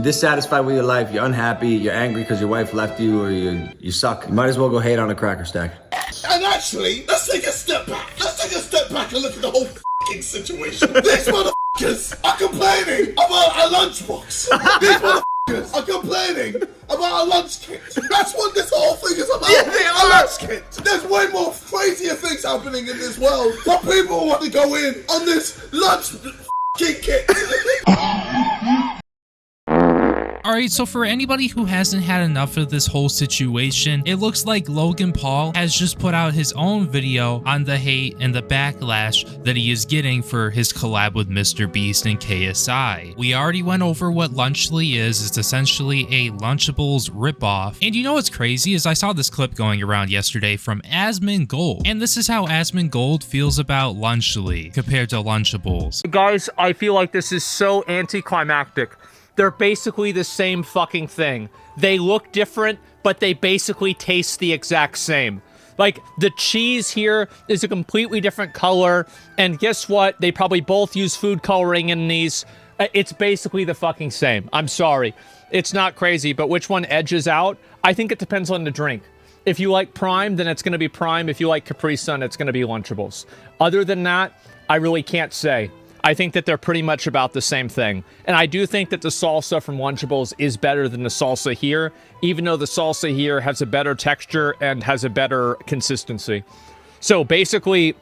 dissatisfied with your life, you're unhappy, you're angry because your wife left you, or you suck, you might as well go hate on a cracker stack. And actually, let's take a step back. Let's take a step back and look at the whole f***ing situation. These motherfuckers are complaining about a lunchbox. These motherfuckers are complaining about a lunch kit. That's what this whole thing is about. Yeah, they a are. lunch kit. There's way more crazier things happening in this world, but people want to go in on this lunch f***ing kit. Alright, so for anybody who hasn't had enough of this whole situation, it looks like Logan Paul has just put out his own video on the hate and the backlash that he is getting for his collab with mrbeast and KSI. We already went over what Lunchly is. It's essentially a Lunchables ripoff. And you know what's crazy is I saw this clip going around yesterday from Asmongold, and this is how Asmongold feels about Lunchly compared to Lunchables. Guys, I feel like this is so anticlimactic. They're basically the same fucking thing. They look different, but they basically taste the exact same. Like, the cheese here is a completely different color, and guess what? They probably both use food coloring in these. It's basically the fucking same. I'm sorry. It's not crazy, but which one edges out? I think it depends on the drink. If you like Prime, then it's going to be Prime. If you like Capri Sun, it's going to be Lunchables. Other than that, I really can't say. I think that they're pretty much about the same thing. And I do think that the salsa from Lunchables is better than the salsa here, even though the salsa here has a better texture and has a better consistency. So basically,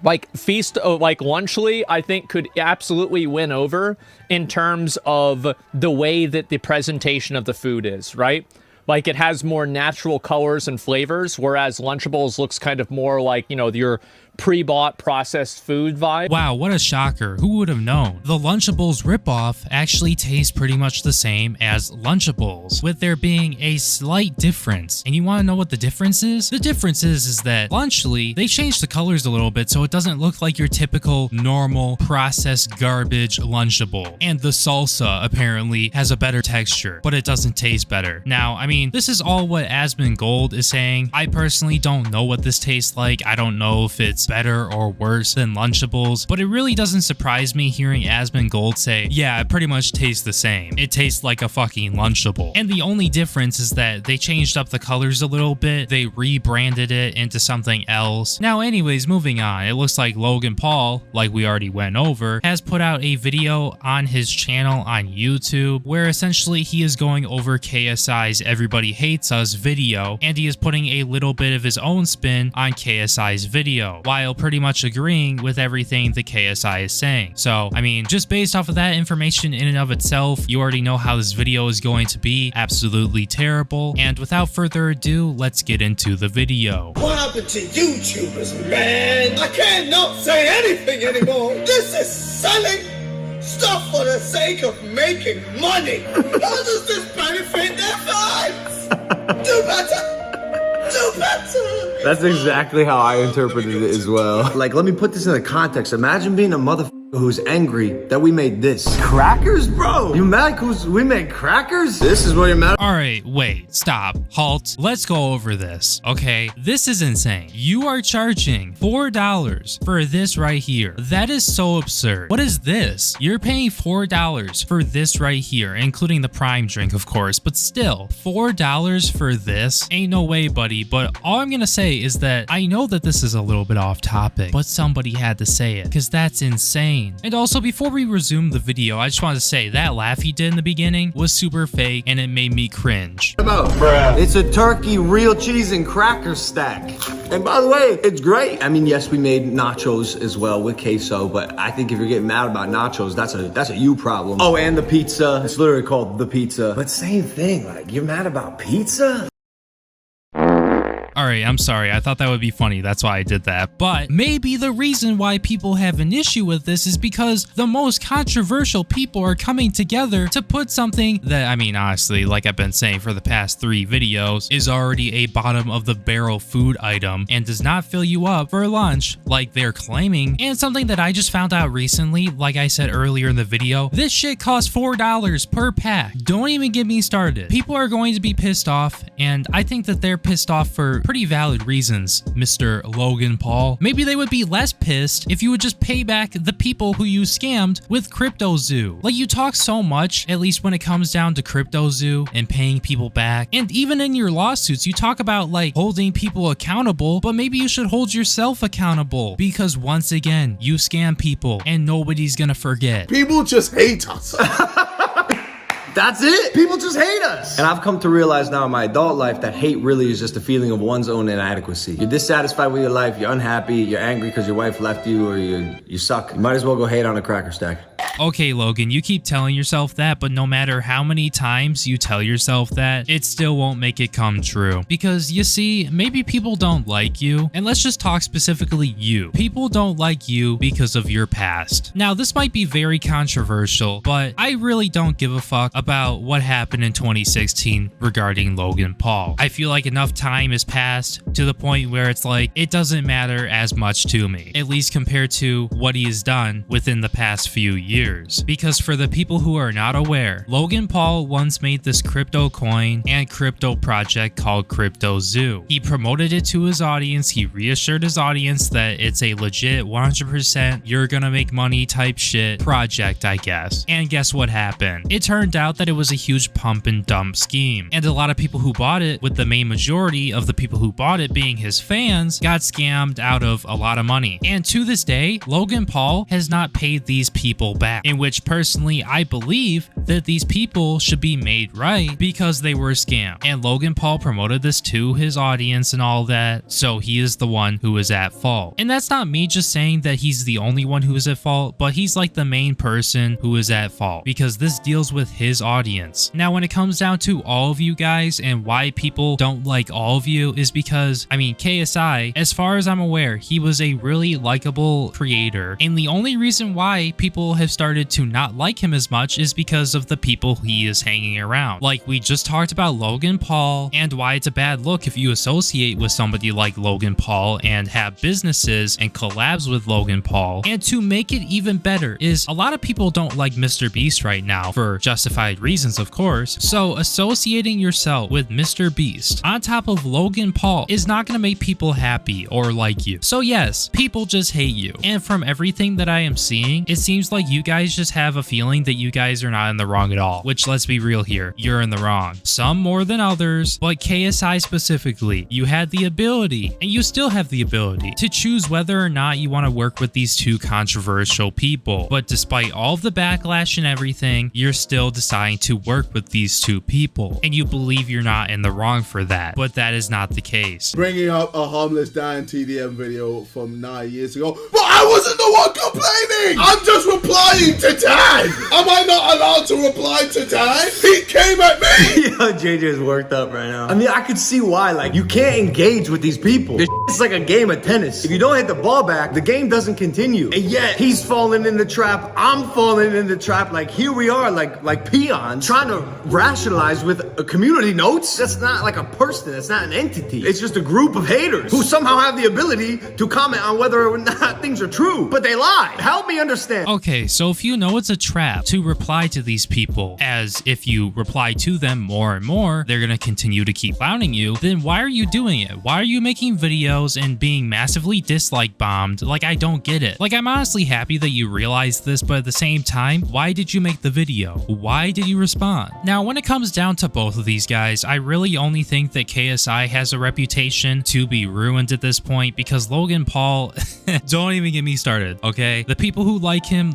like Lunchly, I think could absolutely win over in terms of the way that the presentation of the food is, right? Like, it has more natural colors and flavors, whereas Lunchables looks kind of more like, you know, your pre-bought processed food vibe. Wow, what a shocker. Who would have known? The Lunchables ripoff actually tastes pretty much the same as Lunchables, with there being a slight difference. And you want to know what the difference is? The difference is that Lunchly, they changed the colors a little bit so it doesn't look like your typical normal processed garbage Lunchable. And the salsa apparently has a better texture, but it doesn't taste better. Now, I mean, this is all what Asmongold is saying. I personally don't know what this tastes like. I don't know if it's better or worse than Lunchables, but it really doesn't surprise me hearing Asmongold say, yeah, it pretty much tastes the same. It tastes like a fucking Lunchable. And the only difference is that they changed up the colors a little bit. They rebranded it into something else. Now, anyways, moving on. It looks like Logan Paul, like we already went over, has put out a video on his channel on YouTube where essentially he is going over KSI's Everybody Hates Us video, and he is putting a little bit of his own spin on KSI's video, while pretty much agreeing with everything the KSI is saying. So, I mean, just based off of that information in and of itself, you already know how this video is going to be. Absolutely terrible. And without further ado, let's get into the video. What happened to YouTubers, man? I can't not say anything anymore. This is selling stuff for the sake of making money. How does this benefit their fans? Do better. Do better. That's exactly how I interpreted it as well. Like, let me put this in the context. Imagine being a motherfucker who's angry that we made this. Crackers, bro? You mad cause we made crackers? This is what you're mad. Alright, wait, stop, halt. Let's go over this, okay? This is insane. You are charging $4 for this right here. That is so absurd. What is this? You're paying $4 for this right here, including the Prime drink, of course, but still, $4 for this? Ain't no way, buddy, but all I'm gonna say is that I know that this is a little bit off topic, but somebody had to say it, because that's insane. And also, before we resume the video, I just want to say that laugh he did in the beginning was super fake and it made me cringe. It's a turkey, real cheese, and cracker stack. And by the way, it's great. I mean, yes, we made nachos as well with queso, but I think if you're getting mad about nachos, that's a you problem. Oh, and the pizza. It's literally called the pizza. But same thing, like, you're mad about pizza? Alright, I'm sorry, I thought that would be funny, that's why I did that. But maybe the reason why people have an issue with this is because the most controversial people are coming together to put something that, I mean, honestly, like I've been saying for the past 3 videos, is already a bottom of the barrel food item and does not fill you up for lunch like they're claiming. And something that I just found out recently, like I said earlier in the video, this shit costs $4 per pack. Don't even get me started. People are going to be pissed off, and I think that they're pissed off for pretty pretty valid reasons, Mr. Logan Paul. Maybe they would be less pissed if you would just pay back the people who you scammed with CryptoZoo. Like, you talk so much, at least when it comes down to CryptoZoo and paying people back. And even in your lawsuits, you talk about like holding people accountable, but maybe you should hold yourself accountable, because once again, you scam people and nobody's gonna forget. People just hate us. That's it. People just hate us. And I've come to realize now in my adult life that hate really is just a feeling of one's own inadequacy. You're dissatisfied with your life, you're unhappy, you're angry because your wife left you, or you suck. You might as well go hate on a cracker stack. Okay, Logan, you keep telling yourself that, but no matter how many times you tell yourself that, it still won't make it come true. Because you see, maybe people don't like you, and let's just talk specifically you. People don't like you because of your past. Now, this might be very controversial, but I really don't give a fuck about what happened in 2016 regarding Logan Paul. I feel like enough time has passed to the point where it's like, it doesn't matter as much to me, at least compared to what he has done within the past few years. Because for the people who are not aware, Logan Paul once made this crypto coin and crypto project called CryptoZoo. He promoted it to his audience, he reassured his audience that it's a legit 100% you're gonna make money type shit project, I guess. And guess what happened? It turned out that it was a huge pump and dump scheme. And a lot of people who bought it, with the main majority of the people who bought it being his fans, got scammed out of a lot of money. And to this day, Logan Paul has not paid these people back. In which personally I believe that these people should be made right because they were scammed. And Logan Paul promoted this to his audience and all that, so he is the one who is at fault. And that's not me just saying that he's the only one who is at fault, but he's like the main person who is at fault because this deals with his audience. Now, when it comes down to all of you guys and why people don't like all of you is because, I mean, KSI, as far as I'm aware, he was a really likable creator. And the only reason why people have started to not like him as much is because of the people he is hanging around. Like we just talked about Logan Paul and why it's a bad look if you associate with somebody like Logan Paul and have businesses and collabs with Logan Paul. And to make it even better is a lot of people don't like mrbeast right now for justified reasons, of course. So associating yourself with mrbeast on top of Logan Paul is not going to make people happy or like you. So yes, people just hate you. And from everything that I am seeing, it seems like you guys just have a feeling that you guys are not in the wrong at all, which let's be real here, you're in the wrong. Some more than others, but KSI specifically, you had the ability, and you still have the ability, to choose whether or not you want to work with these two controversial people. But despite all of the backlash and everything, you're still deciding to work with these two people, and you believe you're not in the wrong for that, but that is not the case. Bringing up a harmless dantdm video from 9 years ago, but I wasn't the one complaining! I'm just replying to Dan! Am I not allowed to reply to Dan? He came at me! Yo, JJ is worked up right now. I mean, I could see why. Like, you can't engage with these people. This is like a game of tennis. If you don't hit the ball back, the game doesn't continue. And yet, he's falling in the trap, I'm falling in the trap. Like, here we are, like peons, trying to rationalize with a community notes. That's not like a person, that's not an entity. It's just a group of haters who somehow have the ability to comment on whether or not things are true, but they lie. Help me understand. Okay, so if you know it's a trap to reply to these people, as if you reply to them more and more, they're gonna continue to keep clowning you, then why are you doing it? Why are you making videos and being massively dislike bombed? Like, I don't get it. Like, I'm honestly happy that you realized this, but at the same time, why did you make the video? Why did you respond? Now, when it comes down to both of these guys, I really only think that KSI has a reputation to be ruined at this point because Logan Paul, don't even get me started, okay? The people who like him,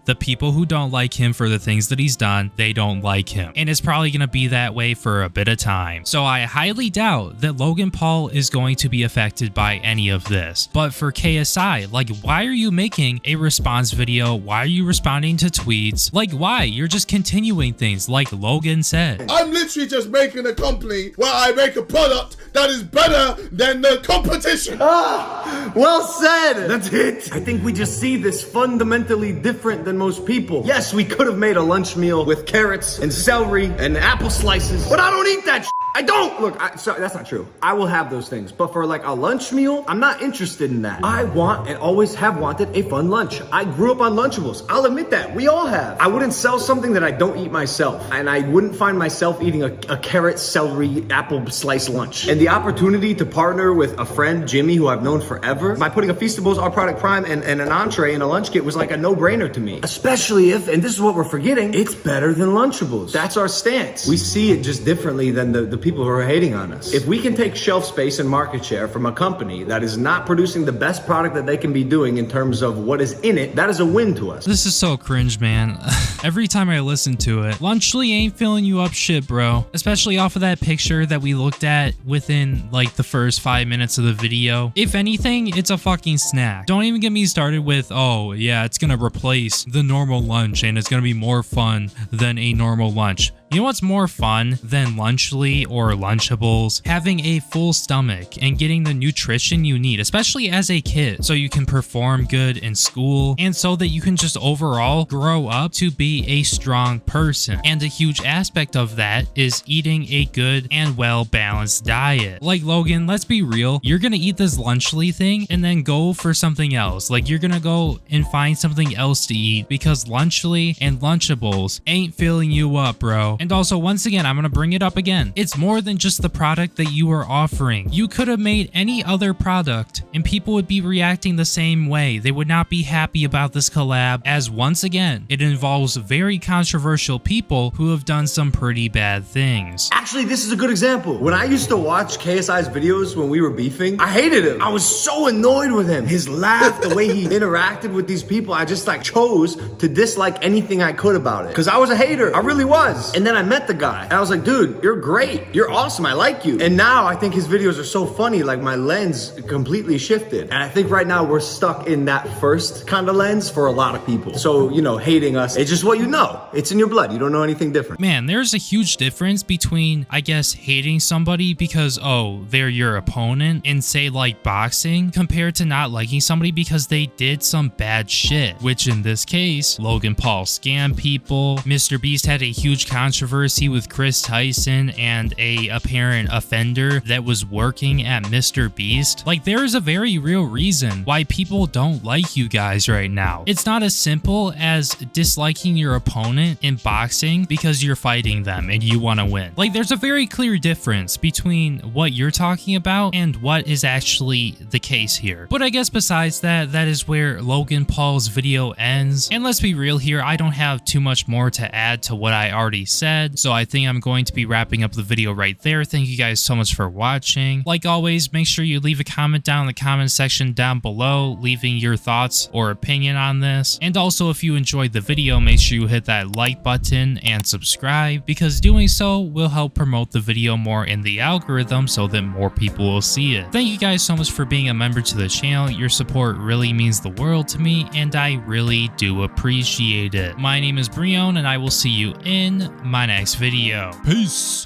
the people who don't like him for the things that he's done, they don't like him. And it's probably gonna be that way for a bit of time. So I highly doubt that Logan Paul is going to be affected by any of this. But for KSI, like, why are you making a response video? Why are you responding to tweets? Like, why? You're just continuing things like Logan said. I'm literally just making a company where I make a product that is better than the competition. Well said. That's it. I think we just see this fundamentally different than most people. Yes, we could have made a lunch meal with carrots and celery and apple slices, but I don't eat that shit. I don't. Look, sorry, that's not true. I will have those things. But for like a lunch meal, I'm not interested in that. I want and always have wanted a fun lunch. I grew up on Lunchables. I'll admit that. We all have. I wouldn't sell something that I don't eat myself. And I wouldn't find myself eating a carrot, celery, apple slice lunch. And the opportunity to partner with a friend, Jimmy, who I've known forever, by putting a Feastables, Our Product Prime, and an entree in a lunch kit was like a no-brainer to me. Especially if, and this is what we're forgetting, it's better than Lunchables. That's our stance. We see it just differently than the people who are hating on us. If we can take shelf space and market share from a company that is not producing the best product that they can be doing in terms of what is in it, that is a win to us. This is so cringe, man. Every time I listen to it, Lunchly ain't filling you up shit, bro. Especially off of that picture that we looked at within like the first 5 minutes of the video. If anything, it's a fucking snack. Don't even get me started with, oh yeah, it's gonna replace the normal lunch and it's gonna be more fun than a normal lunch. You know what's more fun than Lunchly or Lunchables? Having a full stomach and getting the nutrition you need, especially as a kid, so you can perform good in school and so that you can just overall grow up to be a strong person. And a huge aspect of that is eating a good and well-balanced diet. Like Logan, let's be real, you're gonna eat this Lunchly thing and then go for something else. Like you're gonna go and find something else to eat because Lunchly and Lunchables ain't filling you up, bro. And also, once again, I'm gonna bring it up again. It's more than just the product that you are offering. You could have made any other product and people would be reacting the same way. They would not be happy about this collab, as once again, it involves very controversial people who have done some pretty bad things. Actually, this is a good example. When I used to watch KSI's videos when we were beefing, I hated him. I was so annoyed with him. His laugh, the way he interacted with these people, I just like chose to dislike anything I could about it. Because I was a hater. I really was. And then I met the guy and I was like, dude, you're great. You're awesome. I like you. And now I think his videos are so funny, like my lens completely shifted. And I think right now we're stuck in that first kind of lens for a lot of people. So, you know, hating us, it's just what you know. It's in your blood. You don't know anything different. Man, there's a huge difference between, I guess, hating somebody because, oh, they're your opponent and say like boxing, compared to not liking somebody because they did some bad shit, which in this case, Logan Paul scammed people. mrbeast had a huge controversy with Chris Tyson and a apparent offender that was working at mrbeast. Like, there is a very real reason why people don't like you guys right now. It's not as simple as disliking your opponent in boxing because you're fighting them and you want to win. Like, there's a very clear difference between what you're talking about and what is actually the case here. But I guess besides that, that is where Logan Paul's video ends. And let's be real here, I don't have too much more to add to what I already said, so I think I'm going to be wrapping up the video right there. Thank you guys so much for watching. Like always, make sure you leave a comment down in the comment section down below, leaving your thoughts or opinion on this. And also, if you enjoyed the video, make sure you hit that like button and subscribe, because doing so will help promote the video more in the algorithm so that more people will see it. Thank you guys so much for being a member to the channel. Your support really means the world to me, and I really do appreciate it. My name is Breone, and I will see you in my next video. Peace.